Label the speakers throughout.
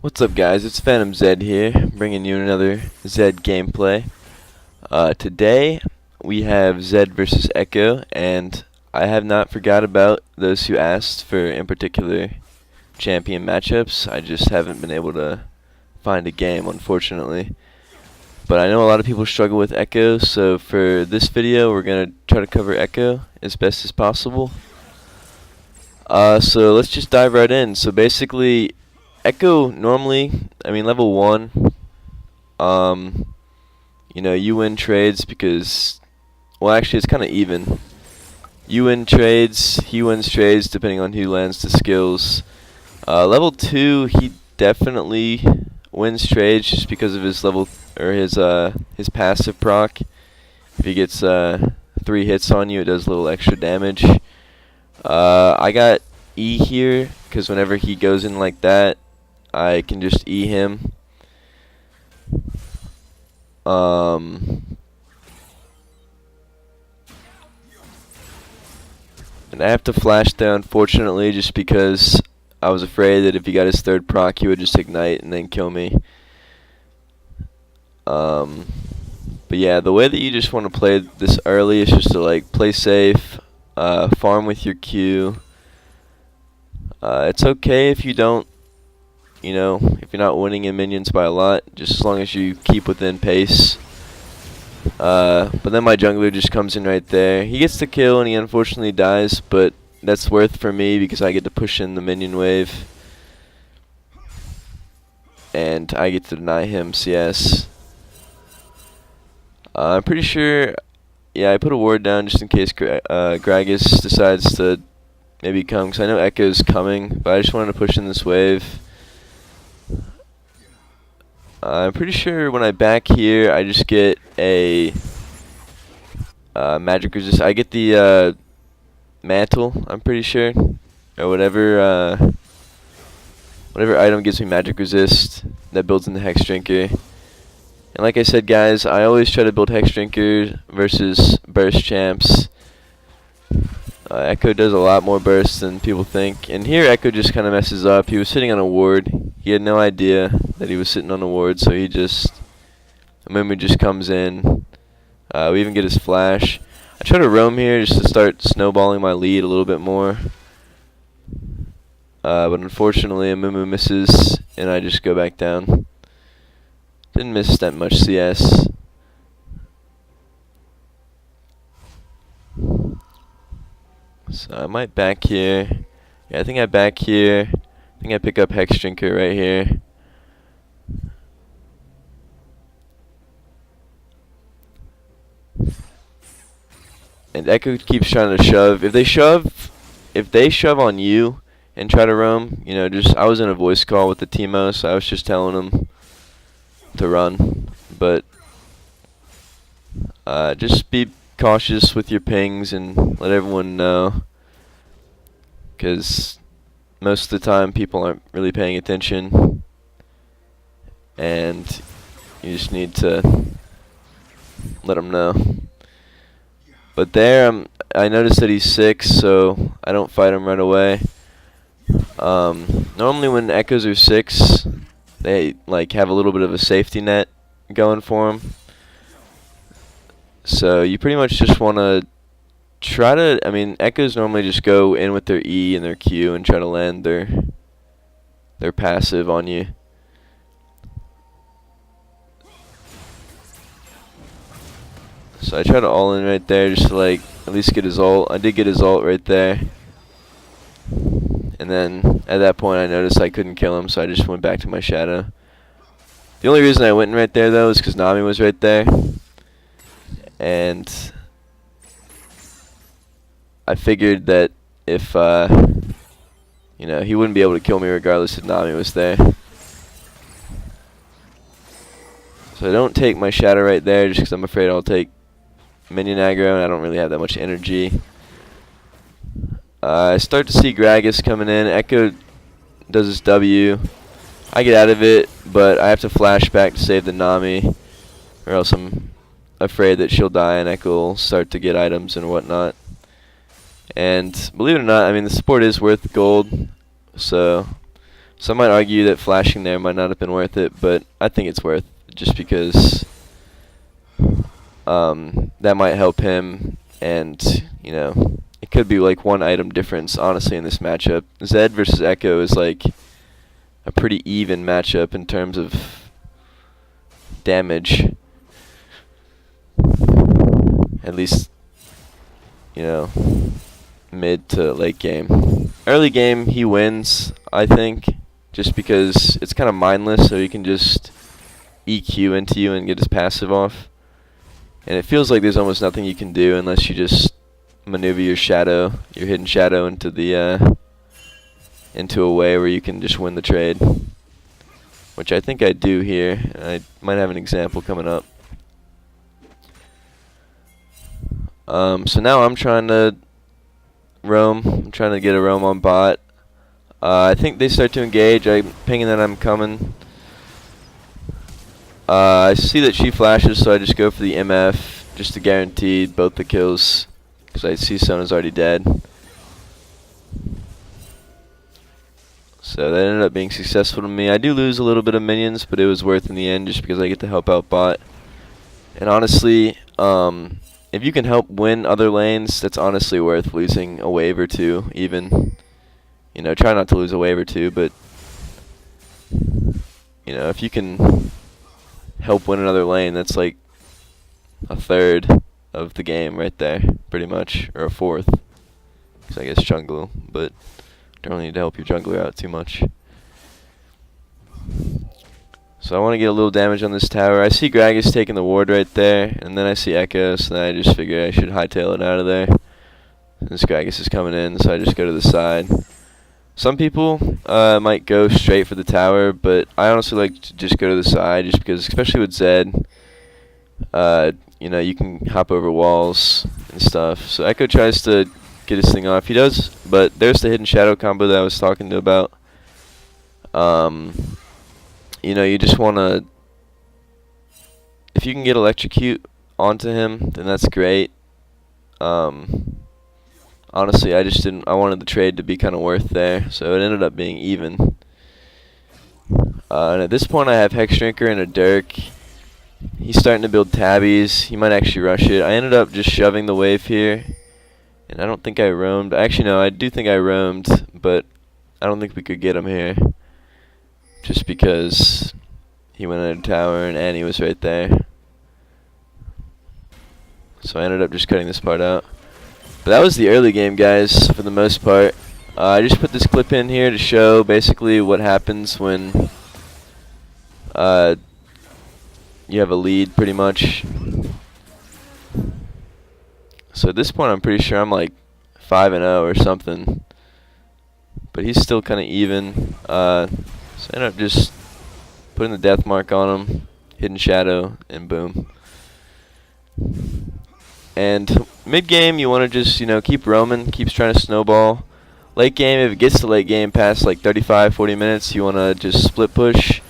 Speaker 1: What's up, guys? It's Phantom Zed here, bringing you another Zed gameplay. Today we have Zed versus Ekko, and I have not forgot about those who asked for in particular champion matchups. I just haven't been able to find a game, unfortunately. But I know a lot of people struggle with Ekko, so for this video we're gonna try to cover Ekko as best as possible. So let's just dive right in. So basically, Ekko normally, level 1, you win trades because, well, actually it's kind of even. You win trades, he wins trades depending on who lands the skills. Level 2, he definitely wins trades just because of his his passive proc. If he gets 3 hits on you, it does a little extra damage. I got E here because whenever he goes in like that, I can just E him. And I have to flash there, unfortunately, just because I was afraid that if he got his 3rd proc, he would just ignite and then kill me. But yeah, the way that you just want to play this early is just to play safe, farm with your Q. It's okay if you don't, if you're not winning in minions by a lot, just as long as you keep within pace. But then my jungler just comes in right there. He gets the kill and he unfortunately dies, but that's worth for me because I get to push in the minion wave. And I get to deny him CS. I'm pretty sure, yeah, I put a ward down just in case Gragas decides to maybe come, because I know Ekko's coming, but I just wanted to push in this wave. I'm pretty sure when I back here, I just get a magic resist. I get the mantle, I'm pretty sure, or whatever item gives me magic resist that builds in the Hex Drinker. And like I said, guys, I always try to build Hex Drinker versus burst champs. Ekko does a lot more bursts than people think. And here Ekko just kind of messes up. He was sitting on a ward. He had no idea that he was sitting on a ward, so he just... Youmuus just comes in. We even get his flash. I try to roam here just to start snowballing my lead a little bit more. But unfortunately, Youmuus misses, and I just go back down. Didn't miss that much CS. So I might back here. Yeah, I think I back here. I think I pick up Hex Drinker right here. And Ekko keeps trying to shove. If they shove on you and try to roam, I was in a voice call with the Teemo, so I was just telling them to run. But just be cautious with your pings and let everyone know, because most of the time people aren't really paying attention, and you just need to let them know. But there, I noticed that he's 6, so I don't fight him right away. Normally when Echoes are 6, they have a little bit of a safety net going for them. So you pretty much just want to try to, Echoes normally just go in with their E and their Q and try to land their passive on you. So I try to all in right there just to at least get his ult. I did get his ult right there. And then at that point I noticed I couldn't kill him, so I just went back to my shadow. The only reason I went in right there though is because Nami was right there. And I figured that if, he wouldn't be able to kill me regardless if Nami was there. So I don't take my shadow right there just because I'm afraid I'll take minion aggro and I don't really have that much energy. I start to see Gragas coming in. Ekko does his W. I get out of it, but I have to flash back to save the Nami, or else I'm afraid that she'll die and Ekko will start to get items and whatnot. And believe it or not, the support is worth gold, so Some might argue that flashing there might not have been worth it, but I think it's worth it just because that might help him, and you know, it could be like one item difference honestly in this matchup. Zed versus Ekko is like a pretty even matchup in terms of damage, at least, you know, mid to late game. Early game he wins, I think, just because it's kind of mindless, so he can just EQ into you and get his passive off. And it feels like there's almost nothing you can do unless you just maneuver your shadow, your hidden shadow, into the into a way where you can just win the trade, which I think I do here. I might have an example coming up. So now I'm trying to roam. I'm trying to get a roam on bot. I think they start to engage. I'm pinging that I'm coming. I see that she flashes, so I just go for the MF just to guarantee both the kills, because I see Sona's already dead. So that ended up being successful to me. I do lose a little bit of minions, but it was worth in the end just because I get to help out bot. And honestly, if you can help win other lanes, that's honestly worth losing a wave or two even. You know, try not to lose a wave or two, but you know, if you can help win another lane, that's like a third of the game right there, pretty much, or a fourth, because I guess jungle, but don't really need to help your jungler out too much. So I want to get a little damage on this tower. I see Gragas taking the ward right there, and then I see Ekko, so then I just figure I should hightail it out of there. This Gragas is coming in, so I just go to the side. Some people might go straight for the tower, but I honestly like to just go to the side, just because, especially with Zed, you know, you can hop over walls and stuff. So Ekko tries to get his thing off. He does, but there's the hidden shadow combo that I was talking to about. You know, you just want to, if you can get Electrocute onto him, then that's great. Honestly, I wanted the trade to be kind of worth there, so it ended up being even. And at this point I have Hex Drinker and a Dirk. He's starting to build tabbies. He might actually rush it. I ended up just shoving the wave here, and I don't think I roamed. Actually, no, I do think I roamed, but I don't think we could get him here, just because he went under tower and Annie was right there. So I ended up just cutting this part out. But that was the early game, guys, for the most part. I just put this clip in here to show basically what happens when you have a lead, pretty much. So at this point, I'm pretty sure I'm like 5-0 or something. But he's still kind of even. So I ended up just putting the death mark on him, hidden shadow, and boom. And mid game, you want to just, you know, keep roaming, keeps trying to snowball. Late game, if it gets to late game past like 35-40 minutes, you want to just split push.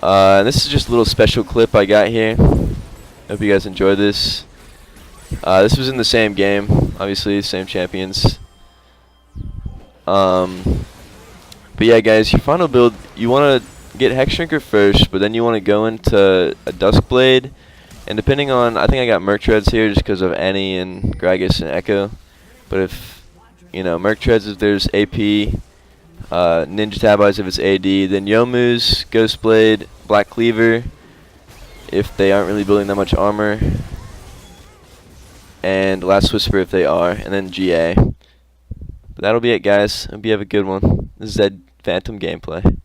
Speaker 1: And this is just a little special clip I got here. Hope you guys enjoy this. This was in the same game, obviously, same champions. But yeah, guys, your final build, you want to get Hex Drinker first, but then you want to go into a Duskblade. And depending on, I think I got Merc Treads here just because of Annie and Gragas and Ekko. But if, you know, Merc Treads if there's AP, Ninja Tab Eyes if it's AD, then Youmuus, Ghostblade, Black Cleaver if they aren't really building that much armor, and Last Whisper if they are, and then GA. But that'll be it, guys. Hope you have a good one. This is Zed Phantom Gameplay.